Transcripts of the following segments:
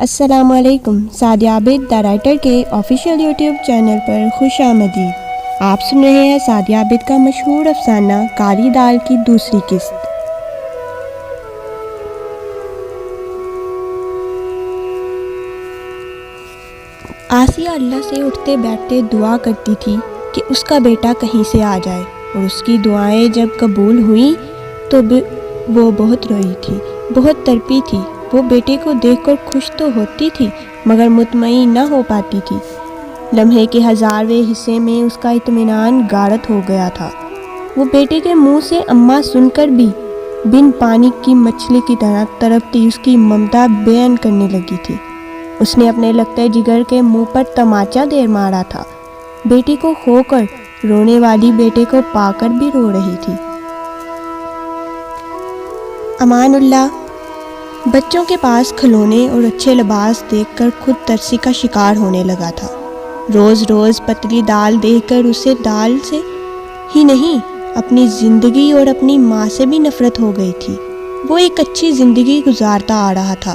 السلام علیکم. سعدیہ عابد the writer کے آفیشیل یوٹیوب چینل پر خوش آمدید. آپ سن رہے ہیں سعدیہ عابد کا مشہور افسانہ کالی دال کی دوسری قسط. آسیہ اللہ سے اٹھتے بیٹھتے دعا کرتی تھی کہ اس کا بیٹا کہیں سے آ جائے، اور اس کی دعائیں جب قبول ہوئیں تو وہ بہت روئی تھی، بہت تڑپی تھی. وہ بیٹے کو دیکھ کر خوش تو ہوتی تھی مگر مطمئن نہ ہو پاتی تھی. لمحے کے 1000ویں حصے میں اس کا اطمینان غارت ہو گیا تھا. وہ بیٹے کے منہ سے اماں سن کر بھی بن پانی کی مچھلی کی طرح تڑپتی اس کی ممتا بیان کرنے لگی تھی. اس نے اپنے لگتے جگر کے منہ پر تماچا دے مارا تھا. بیٹی کو کھو کر رونے والی بیٹے کو پا کر بھی رو رہی تھی. امان اللہ بچوں کے پاس کھلونے اور اچھے لباس دیکھ کر خود ترسی کا شکار ہونے لگا تھا. روز روز پتلی دال دیکھ کر اسے دال سے ہی نہیں اپنی زندگی اور اپنی ماں سے بھی نفرت ہو گئی تھی. وہ ایک اچھی زندگی گزارتا آ رہا تھا.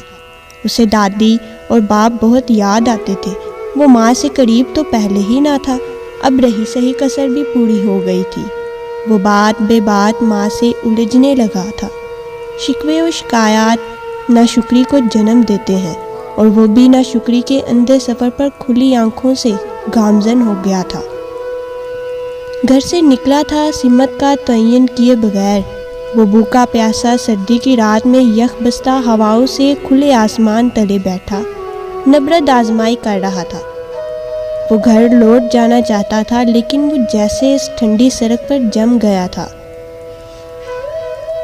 اسے دادی اور باپ بہت یاد آتے تھے. وہ ماں سے قریب تو پہلے ہی نہ تھا، اب رہی صحیح کسر بھی پوری ہو گئی تھی. وہ بات بے بات ماں سے الجھنے لگا تھا. شکوے و شکایات ناشکری کو جنم دیتے ہیں، اور وہ بھی ناشکری کے اندھے سفر پر کھلی آنکھوں سے گامزن ہو گیا تھا. گھر سے نکلا تھا سمت کا تعین کیے بغیر. وہ بھوکا پیاسا سردی کی رات میں یخ بستہ ہواؤں سے کھلے آسمان تلے بیٹھا نبرد آزمائی کر رہا تھا. وہ گھر لوٹ جانا چاہتا تھا لیکن وہ جیسے اس ٹھنڈی سڑک پر جم گیا تھا.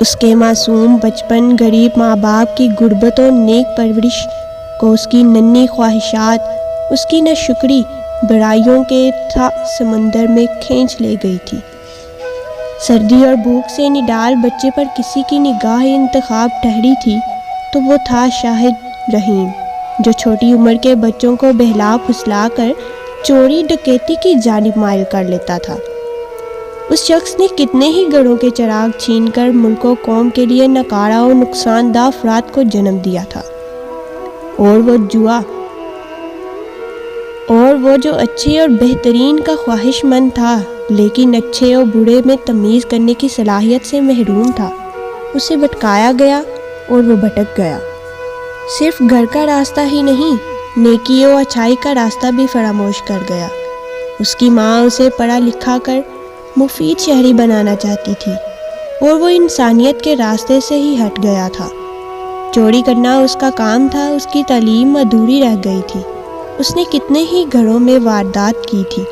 اس کے معصوم بچپن، غریب ماں باپ کی غربت و نیک پرورش کو اس کی ننھی خواہشات، اس کی ناشکری برائیوں کے سمندر میں کھینچ لے گئی تھی. سردی اور بھوک سے نڈال بچے پر کسی کی نگاہ انتخاب ٹھہری تھی تو وہ تھا شاہد رحیم، جو چھوٹی عمر کے بچوں کو بہلا پھسلا کر چوری ڈکیتی کی جانب مائل کر لیتا تھا. اس شخص نے کتنے ہی گھروں کے چراغ چھین کر ملک و قوم کے لیے ناکارہ و نقصان دہ افراد کو جنم دیا تھا. اور وہ جو اچھے اور بہترین کا خواہش مند تھا لیکن اچھے اور برے میں تمیز کرنے کی صلاحیت سے محروم تھا، اسے بھٹکایا گیا اور وہ بھٹک گیا. صرف گھر کا راستہ ہی نہیں، نیکی و اچھائی کا راستہ بھی فراموش کر گیا. اس کی ماں اسے پڑھا لکھا کر مفید شہری بنانا چاہتی تھی اور وہ انسانیت کے راستے سے ہی ہٹ گیا تھا. چوری کرنا اس کا کام تھا. اس کی تعلیم ادھوری رہ گئی تھی. اس نے کتنے ہی گھروں میں واردات کی تھی،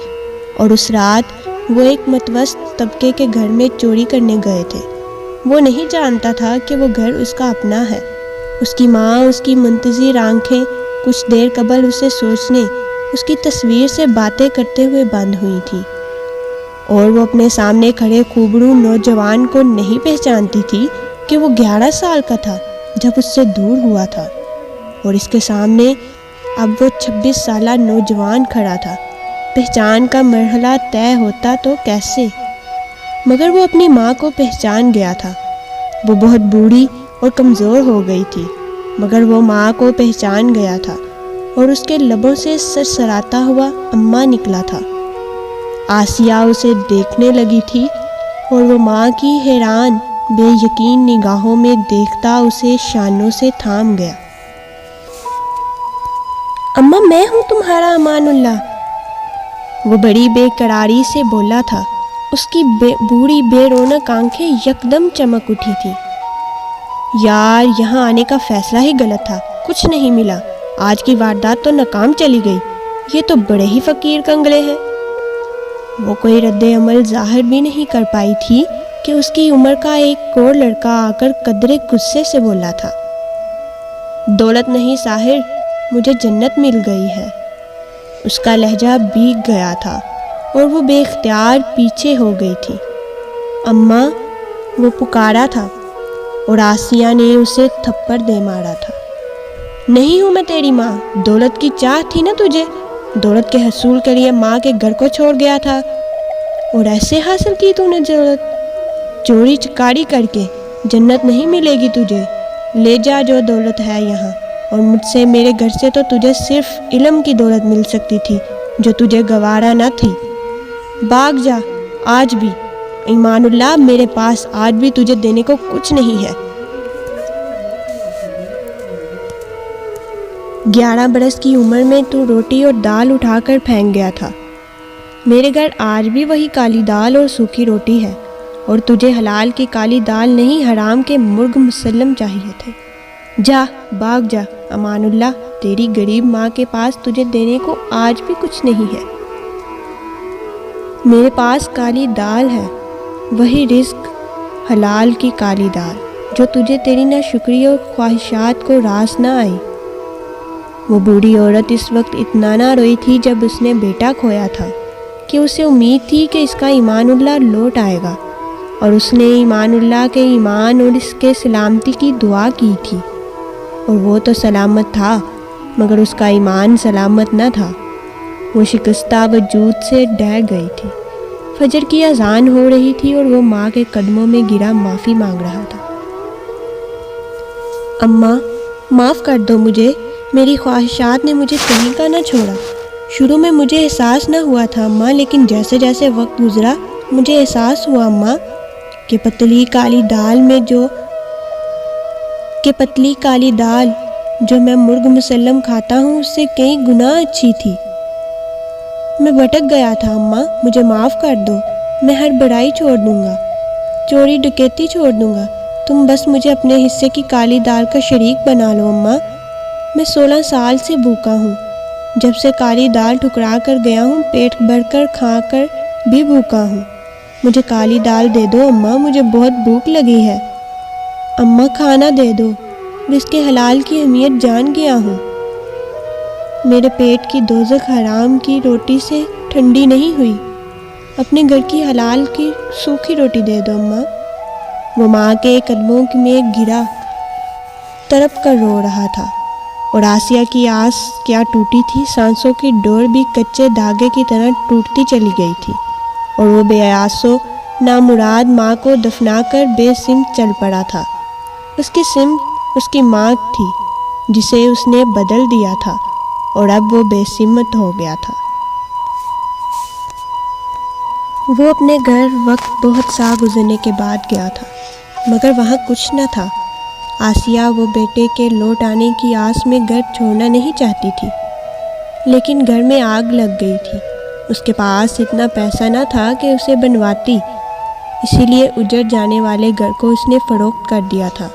اور اس رات وہ ایک متوسط طبقے کے گھر میں چوری کرنے گئے تھے. وہ نہیں جانتا تھا کہ وہ گھر اس کا اپنا ہے. اس کی ماں اس کی منتظر آنکھیں کچھ دیر قبل اسے سوچنے، اس کی تصویر سے باتیں کرتے ہوئے بند ہوئی تھیں، اور وہ اپنے سامنے کھڑے خوبرو نوجوان کو نہیں پہچانتی تھی کہ وہ 11 سال کا تھا جب اس سے دور ہوا تھا، اور اس کے سامنے اب وہ 26 سالہ نوجوان کھڑا تھا. پہچان کا مرحلہ طے ہوتا تو کیسے، مگر وہ اپنی ماں کو پہچان گیا تھا. وہ بہت بوڑھی اور کمزور ہو گئی تھی مگر وہ ماں کو پہچان گیا تھا، اور اس کے لبوں سے سرسراتا ہوا اماں نکلا تھا. آسیہ اسے دیکھنے لگی تھی اور وہ ماں کی حیران بے یقین نگاہوں میں دیکھتا اسے شانوں سے تھام گیا. اماں میں ہوں تمہارا امان اللہ، وہ بڑی بے قراری سے بولا تھا. اس کی بوڑھی بے رونق آنکھیں یکدم چمک اٹھی تھی. یار یہاں آنے کا فیصلہ ہی غلط تھا، کچھ نہیں ملا. آج کی واردات تو ناکام چلی گئی. یہ تو بڑے ہی فقیر کنگلے ہیں. وہ کوئی رد عمل ظاہر بھی نہیں کر پائی تھی کہ اس کی عمر کا ایک اور لڑکا آ کر قدرے غصے سے بولا تھا، دولت نہیں ساحر، مجھے جنت مل گئی ہے. اس کا لہجہ بھیگ گیا تھا اور وہ بے اختیار پیچھے ہو گئی تھی. اماں، وہ پکارا تھا اور آسیہ نے اسے تھپڑ دے مارا تھا. نہیں ہوں میں تیری ماں. دولت کی چاہ تھی نا تجھے، دولت کے حصول کے لیے ماں کے گھر کو چھوڑ گیا تھا، اور ایسے حاصل کی تو نے دولت. چوری چکاری کر کے جنت نہیں ملے گی تجھے. لے جا جو دولت ہے یہاں، اور مجھ سے میرے گھر سے تو تجھے صرف علم کی دولت مل سکتی تھی جو تجھے گوارا نہ تھی۔ بھاگ جا آج بھی، ایمان اللہ میرے پاس آج بھی تجھے دینے کو کچھ نہیں ہے۔ 11 برس کی عمر میں تو روٹی اور دال اٹھا کر پھینک گیا تھا۔ میرے گھر آج بھی وہی کالی دال اور سوکھی روٹی ہے، اور تجھے حلال کی کالی دال نہیں حرام کے مرغ مسلم چاہیے تھے۔ جا بھاگ جا، امان اللہ تیری غریب ماں کے پاس تجھے دینے کو آج بھی کچھ نہیں ہے۔ میرے پاس کالی دال ہے، وہی رزق حلال کی کالی دال جو تجھے تیری ناشکری اور خواہشات کو راس نہ آئی۔ وہ بوڑھی عورت اس وقت اتنا نہ روئی تھی جب اس نے بیٹا کھویا تھا کہ اسے امید تھی کہ اس کا ایمان اللہ لوٹ آئے گا، اور اس نے ایمان اللہ کے ایمان اور اس کے سلامتی کی دعا کی تھی، اور وہ تو سلامت تھا مگر اس کا ایمان سلامت نہ تھا۔ وہ شکستہ وجود سے ڈر گئی تھی۔ فجر کی اذان ہو رہی تھی اور وہ ماں کے قدموں میں گرا معافی مانگ رہا تھا۔ اماں معاف کر دو مجھے، میری خواہشات نے مجھے کہیں کا نہ چھوڑا۔ شروع میں مجھے احساس نہ ہوا تھا اماں، لیکن جیسے جیسے وقت گزرا مجھے احساس ہوا اماں کہ پتلی کالی دال جو میں مرغ مسلم کھاتا ہوں اس سے کئی گنا اچھی تھی۔ میں بھٹک گیا تھا اماں، مجھے معاف کر دو، میں ہر برائی چھوڑ دوں گا، چوری ڈکیتی چھوڑ دوں گا، تم بس مجھے اپنے حصے کی کالی دال کا شریک بنا لو اماں۔ میں 16 سال سے بھوکا ہوں، جب سے کالی دال ٹھکرا کر گیا ہوں پیٹ بھر کر کھا کر بھی بھوکا ہوں۔ مجھے کالی دال دے دو اماں، مجھے بہت بھوک لگی ہے۔ اماں کھانا دے دو، رزق حلال کی اہمیت جان گیا ہوں۔ میرے پیٹ کی دوزخ حرام کی روٹی سے ٹھنڈی نہیں ہوئی، اپنے گھر کی حلال کی سوکھی روٹی دے دو اماں۔ وہ ماں کے قدموں میں گرا تڑپ کر رو رہا تھا، اور آسیہ کی آس کیا ٹوٹی تھی، سانسوں کی ڈور بھی کچے دھاگے کی طرح ٹوٹتی چلی گئی تھی، اور وہ بے آس و نامراد ماں کو دفنا کر بے سمت چل پڑا تھا۔ اس کی سمت اس کی ماں تھی جسے اس نے بدل دیا تھا، اور اب وہ بے سمت ہو گیا تھا۔ وہ اپنے گھر وقت بہت سا گزرنے کے بعد گیا تھا، مگر وہاں کچھ نہ تھا۔ آسیہ وہ بیٹے کے لوٹ آنے کی آس میں گھر چھوڑنا نہیں چاہتی تھی، لیکن گھر میں آگ لگ گئی تھی۔ اس کے پاس اتنا پیسہ نہ تھا کہ اسے بنواتی، اسی لیے اجڑ جانے والے گھر کو اس نے فروخت کر دیا تھا۔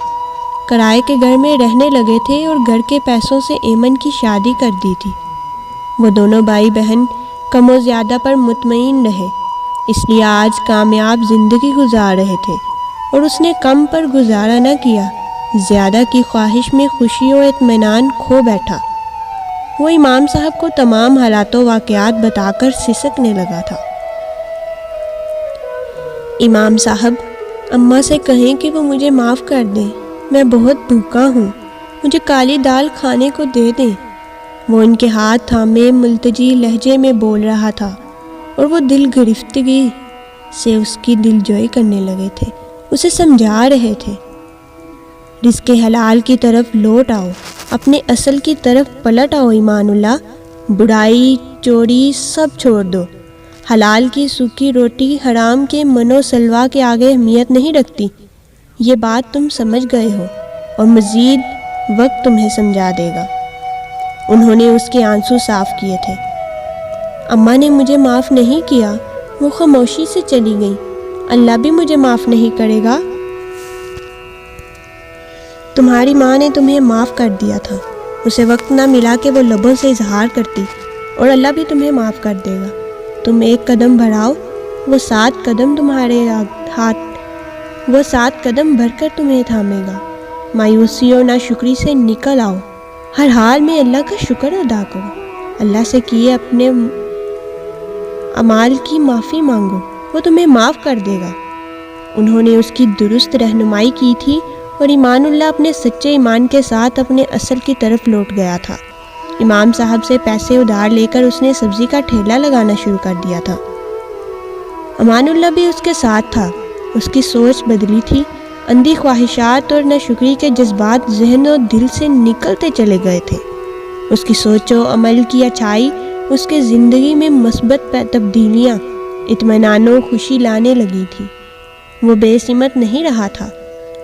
کرائے کے گھر میں رہنے لگے تھے اور گھر کے پیسوں سے ایمن کی شادی کر دی تھی۔ وہ دونوں بھائی بہن کم و زیادہ پر مطمئن رہے، اس لیے آج کامیاب زندگی گزار رہے تھے، اور اس نے کم پر گزارا نہ کیا، زیادہ کی خواہش میں خوشی و اطمینان کھو بیٹھا۔ وہ امام صاحب کو تمام حالات و واقعات بتا کر سسکنے لگا تھا۔ امام صاحب اماں سے کہیں کہ وہ مجھے معاف کر دیں، میں بہت بھوکا ہوں، مجھے کالی دال کھانے کو دے دیں۔ وہ ان کے ہاتھ تھامے ملتجی لہجے میں بول رہا تھا، اور وہ دل گرفتگی سے اس کی دل جوئی کرنے لگے تھے، اسے سمجھا رہے تھے۔ رزق حلال کی طرف لوٹ آؤ، اپنے اصل کی طرف پلٹ آؤ ایمان اللہ، برائی چوری سب چھوڑ دو۔ حلال کی سوکھی روٹی حرام کے منو سلوا کے آگے اہمیت نہیں رکھتی، یہ بات تم سمجھ گئے ہو، اور مزید وقت تمہیں سمجھا دے گا۔ انہوں نے اس کے آنسو صاف کیے تھے۔ اماں نے مجھے معاف نہیں کیا، وہ خاموشی سے چلی گئی، اللہ بھی مجھے معاف نہیں کرے گا۔ تمہاری ماں نے تمہیں معاف کر دیا تھا، اسے وقت نہ ملا کہ وہ لبوں سے اظہار کرتی، اور اللہ بھی تمہیں معاف کر دے گا۔ تم ایک قدم بڑھاؤ، وہ 7 قدم تمہارے ہاتھ، وہ 7 قدم بڑھ کر تمہیں تھامے گا۔ مایوسی اور ناشکری سے نکل آؤ، ہر حال میں اللہ کا شکر ادا کرو، اللہ سے کیے اپنے اعمال کی معافی مانگو، وہ تمہیں معاف کر دے گا۔ انہوں نے اس کی درست رہنمائی کی تھی، اور ایمان اللہ اپنے سچے ایمان کے ساتھ اپنے اصل کی طرف لوٹ گیا تھا۔ امام صاحب سے پیسے ادھار لے کر اس نے سبزی کا ٹھیلا لگانا شروع کر دیا تھا۔ امان اللہ بھی اس کے ساتھ تھا، اس کی سوچ بدلی تھی، اندھی خواہشات اور ناشکری کے جذبات ذہن و دل سے نکلتے چلے گئے تھے۔ اس کی سوچ و عمل کی اچھائی اس کے زندگی میں مثبت تبدیلیاں، اطمینان و خوشی لانے لگی تھی۔ وہ بے سمت نہیں رہا تھا۔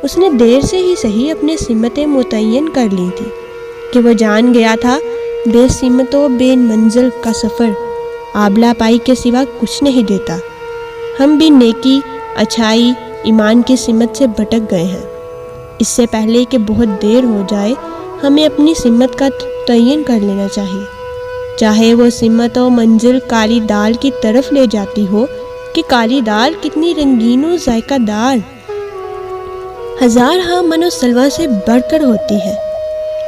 اس نے دیر سے ہی صحیح اپنے سمتیں متعین کر لی تھی کہ وہ جان گیا تھا بے سمت و بے منزل کا سفر آبلا پائی کے سوا کچھ نہیں دیتا۔ ہم بھی نیکی، اچھائی، ایمان کی سمت سے بھٹک گئے ہیں۔ اس سے پہلے کہ بہت دیر ہو جائے ہمیں اپنی سمت کا تعین کر لینا چاہیے، چاہے وہ سمت و منزل کالی دال کی طرف لے جاتی ہو کہ کالی دال کتنی رنگین و ذائقہ دار، ہزار ہاں من و سلوہ سے بڑھ کر ہوتی ہے۔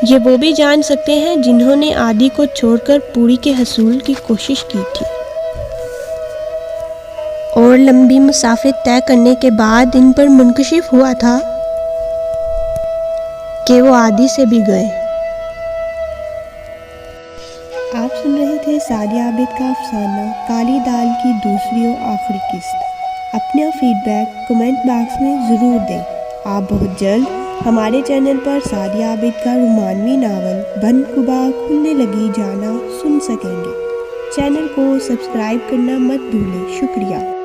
یہ وہ بھی جان سکتے ہیں جنہوں نے آدھی کو چھوڑ کر پوری کے حصول کی کوشش کی تھی، اور لمبی مسافت طے کرنے کے بعد ان پر منکشف ہوا تھا کہ وہ آدھی سے بھی گئے۔ آپ سن رہے تھے سعدیہ عابد کا افسانہ کالی دال کی دوسری و آخری قسط۔ اپنا فیڈ بیک کمنٹ باکس میں ضرور دیں۔ آپ بہت جلد ہمارے چینل پر سعدیہ عابد کا رومانوی ناول بند قبا کھلنے لگی جانا سن سکیں گے۔ چینل کو سبسکرائب کرنا مت بھولیں۔ شکریہ۔